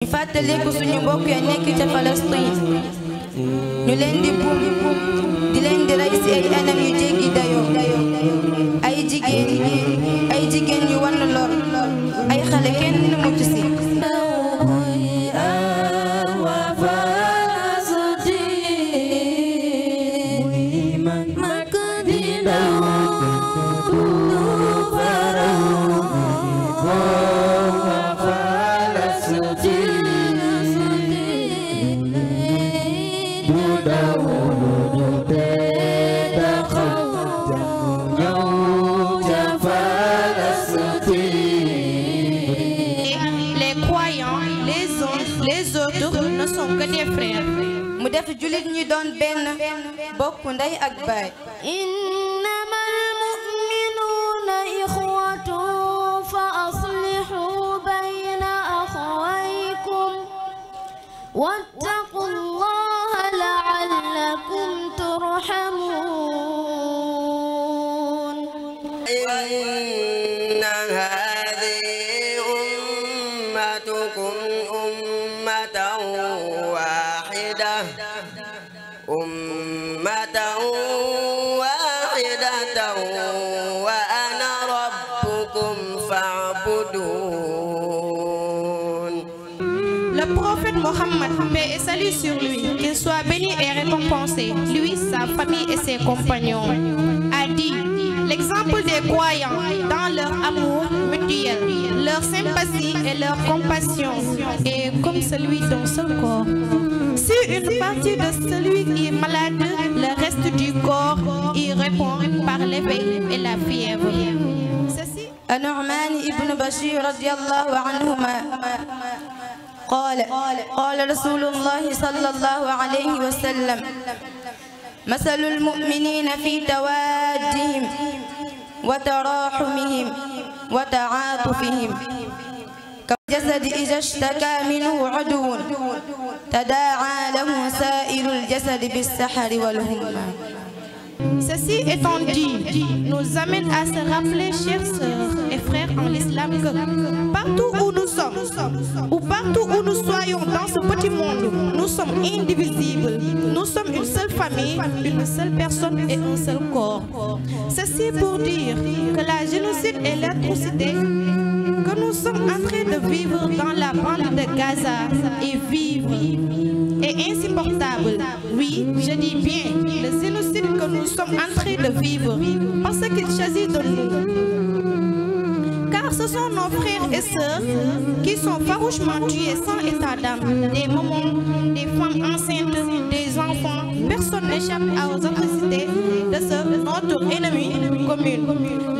ñu fàttaliku suñu mbokk ya nekk ca Palestine ñu leen di buum di leen di rey ci ay anam yu jéggi dayoo ay jigéen ñu wan lor ay xale kenn mucc ci mu def julit ñi doon benn bokk ndey ak baay innamal mu'minuuna ixwatun fa aslihu bayna axawaykum wattaqullaha la'allakum turhamuun inna haadhihi ummatukum ummatan واحدة وأنا ربكم فاعبدون. Le prophète Mohammed, paix et salut sur lui, qu'il soit béni et récompensé, lui, sa famille et ses compagnons, a dit: l'exemple des croyants dans leur amour mutuel, leur sympathie et leur compassion est comme celui d'un seul corps. Si une partie de celui qui est malade, le reste du corps y répond par l'éveil et la fièvre. Ceci. النعمان ابن بشير رضي الله عنهما قال رسول الله صلى الله عليه وسلم: مثل المؤمنين في توادهم وتراحمهم وتعاطفهم كالجسد إذا اشتكى منه عضو تداعى له سائر الجسد بالسحر والهمة. Ceci étant dit, nous amène à se rappeler, chers sœurs et frères en l'islam, que partout où nous sommes, ou partout où nous soyons dans ce petit monde, nous sommes indivisibles. Nous sommes une seule famille, une seule personne et un seul corps. Ceci pour dire que la génocide et l'atrocité que nous sommes en train de vivre dans la bande de Gaza est insupportable. Oui, je dis bien le génocide que nous sommes en train de vivre parce qu'il s'agit de nous. Car ce sont nos frères et sœurs qui sont farouchement tués sans état d'âme. Des mamans, des femmes enceintes, des enfants. Personne n'échappe aux atrocités de notre ennemi commun.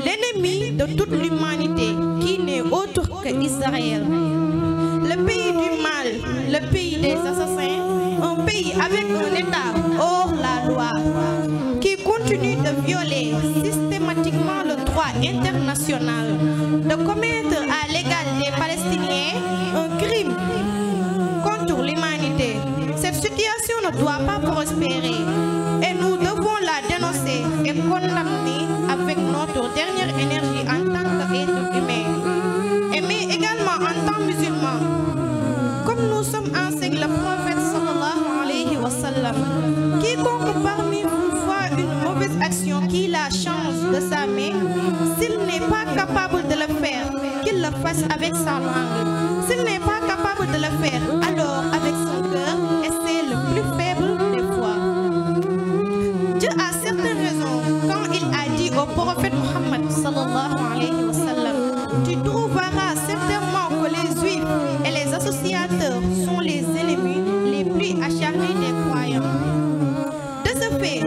L'ennemi de toute l'humanité qui n'est autre qu'Israël. Le pays du mal, le pays des assassins, un pays avec un État hors la loi qui continue de violer systématiquement le droit international, de commettre à l'égal des Palestiniens un crime contre l'humanité. Cette situation ne doit pas prospérer et nous devons la dénoncer et condamner avec notre dernière énergie en tant qu'être humain, mais également en tant que musulmans. Comme nous sommes enseigne le prophète sallallahu alayhi wa sallam, quiconque parmi vous voit une mauvaise action qui la change de sa main, s'il n'est pas capable de le faire, qu'il le fasse avec sa langue. S'il n'est pas capable de le faire, alors avec son cœur, et c'est le plus faible des fois. Dieu a certaines raisons quand il a dit au prophète Mohammed sallallahu alayhi wa sallam: tu trouveras certainement que les juifs et les associateurs sont les ennemis les plus acharnés des croyants. De ce fait,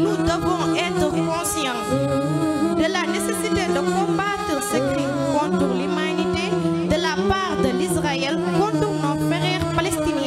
nous devons être conscients de la nécessité de combattre ce crime contre l'humanité de la part de l'Israël contre nos frères palestiniens.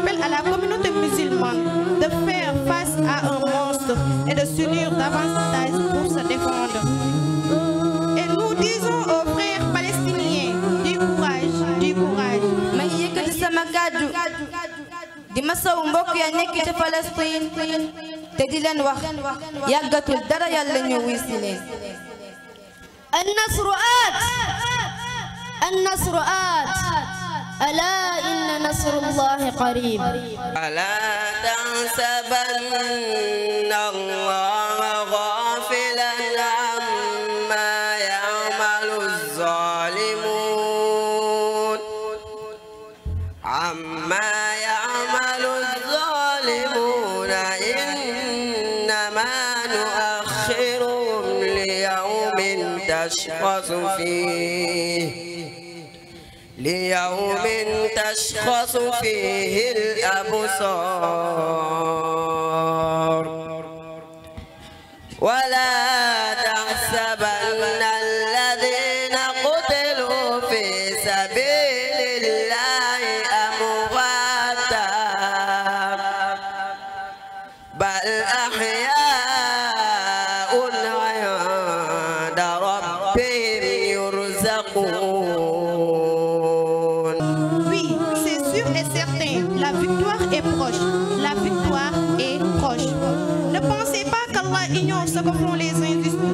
appelle à la communauté musulmane de faire face à un monstre et de s'unir davantage pour se défendre. Et nous disons aux frères palestiniens du courage, du courage. ma ngi yëkkati sama kàddu di masawu mbokk ya nekk ca Palestine te di leen wax yàggatul dara yàlla ñëw wuy si leen. النصر آت النصر آت ألا إن نصر الله قريب ألا تحسبن الله غافلا عما يعمل الظالمون إنما نؤخرهم ليوم تشخص فيه الأبصار ولا تحسبن الذين قتلوا في سبيل الله أمواتا بل أحياء عند ربهم يرزقون. Oui, c'est sûr et certain, la victoire est proche. La victoire est proche. Ne pensez pas qu'Allah ignore ce que font les injustes.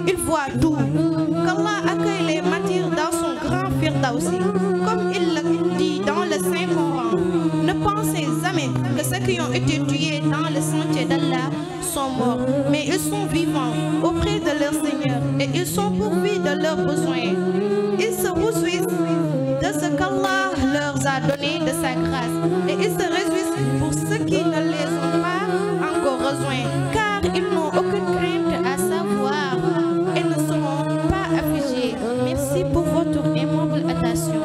Il voit tout. Qu'Allah accueille les martyrs dans son grand Firdausi. Comme il le dit dans le Saint-Coran. Ne pensez jamais que ceux qui ont été tués dans le sentier d'Allah sont morts. Mais ils sont vivants auprès de leur Seigneur. Et ils sont pourvus de leurs besoins. Ils se réjouissent de ce qu'Allah leur a donné de sa grâce. Et ils se réjouissent pour ceux qui ne les ont pas encore rejoints. Car ils n'ont aucune crainte à savoir et ne seront pas affligés. Merci pour votre aimable attention.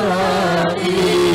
وإسرائيل